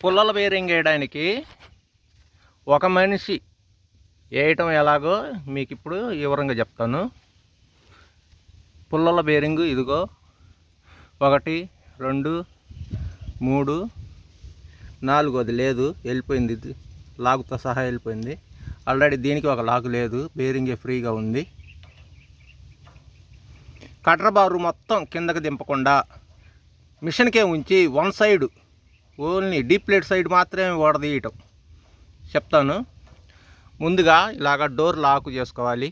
పుల్లల bearing వేయడానికి ఒక మనిషి వేయటం ఎలాగో మీకు ఇప్పుడు వివరంగా చెప్తాను. పుల్లల బేరింగు ఇదిగో 1 2 3 4 లేదు, వెళ్ళిపోయింది. ఇది లాగుతో సహా వెళ్ళిపోయింది. ఆల్రెడీ దీనికి ఒక లాగు లేదు, బేరింగే ఫ్రీగా ఉంది. కటర్ బారు మొత్తం కిందకి దింపకుండా మిషన్కే ఉంచి one side only deep plate side మాత్రమే ఓడదీయటం చెప్తాను. ముందుగా ఇలాగ డోర్ లాక్ చేసుకోవాలి.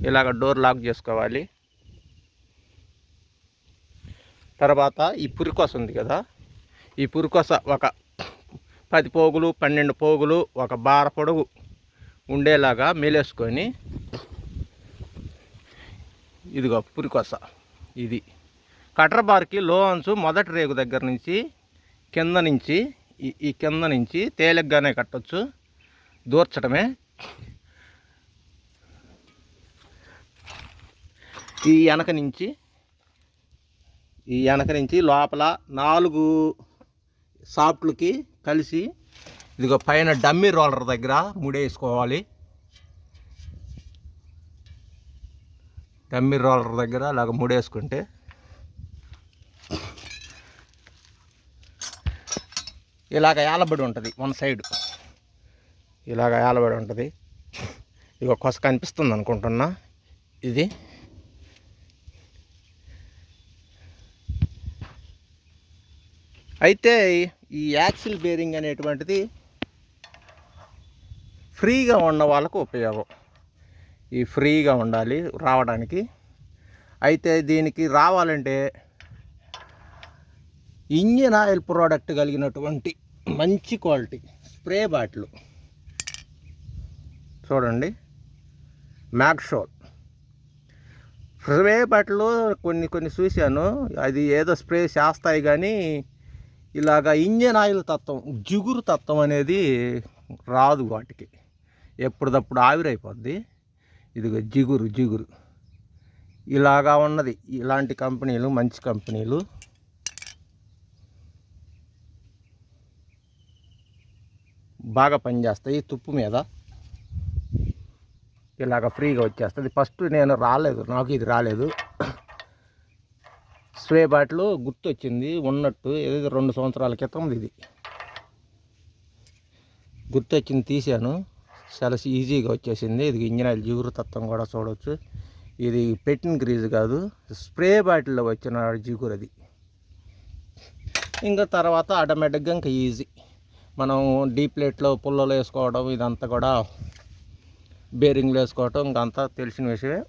ఇలాగ డోర్ లాక్ చేసుకోవాలి. తర్వాత ఈ పురికొస ఉంది కదా, ఈ పురికొస ఒక 10 పోగులు 12 పోగులు ఒక బార పొడవు ఉండేలాగా మేలేసుకొని, ఇదిగో పురికొస. ఇది కటర్ బార్కి లో అంచు మొదటి రేగు దగ్గర నుంచి కింద నుంచి ఈ కింద నుంచి తేలిగ్గానే కట్టొచ్చు, దూర్చడమే. ఈ వెనక నుంచి లోపల 4 సాఫ్ట్లకి కలిసి ఇదిగో పైన డమ్మీ రోలర్ దగ్గర ముడేసుకోవాలి. డమ్మీ రోలర్ దగ్గర అలాగ ముడేసుకుంటే ఇలాగ ఏలబడి ఉంటుంది. వన్ సైడ్ ఇలాగ ఏలబడి ఉంటుంది. ఇక కొస కనిపిస్తుంది అనుకుంటున్నా. ఇది అయితే ఈ యాక్సిల్ బేరింగ్ అనేటువంటిది ఫ్రీగా ఉన్న వాళ్ళకు ఉపయోగం. ఈ ఫ్రీగా ఉండాలి రావడానికి. అయితే దీనికి రావాలంటే ఇంజిన్ ఆయిల్ ప్రోడక్ట్ కలిగినటువంటి మంచి క్వాలిటీ స్ప్రే బాటిల్ చూడండి, మ్యాక్సోల్ స్ప్రే బాటిల్ కొన్ని చూశాను. అది ఏదో స్ప్రే చేస్తాయి కానీ ఇలాగా ఇంజిన్ ఆయిల్ తత్వం, జిగురు తత్వం అనేది రాదు వాటికి. ఎప్పటిదప్పుడు ఆవిరైపోద్ది. ఇదిగో జిగురు ఇలాగా ఉన్నది. ఇలాంటి కంపెనీలు మంచి కంపెనీలు. బాగా పనిచేస్తాయి. తుప్పు మీద ఇలాగ ఫ్రీగా వచ్చేస్తుంది. ఫస్ట్ నాకు ఇది రాలేదు. స్ప్రే బాటిల్ గుర్తొచ్చింది ఉన్నట్టు, ఏదో 2 సంవత్సరాల క్రితం ఇది గుర్తొచ్చింది, తీసాను. చాలా ఈజీగా వచ్చేసింది. ఇది ఇంజిన్ ఆయిల్ జిగురు తత్వం కూడా చూడవచ్చు. ఇది పెట్టిన గ్రీజ్ కాదు, స్ప్రే బాటిల్లో వచ్చిన జిగురు అది. ఇంకా తర్వాత ఆటోమేటిక్గా ఇంకా ఈజీ. మనం డీప్ ప్లేట్లో పుల్లలు వేసుకోవడం, ఇదంతా కూడా బేరింగ్లు వేసుకోవటం ఇంకంతా తెలిసిన విషయమే.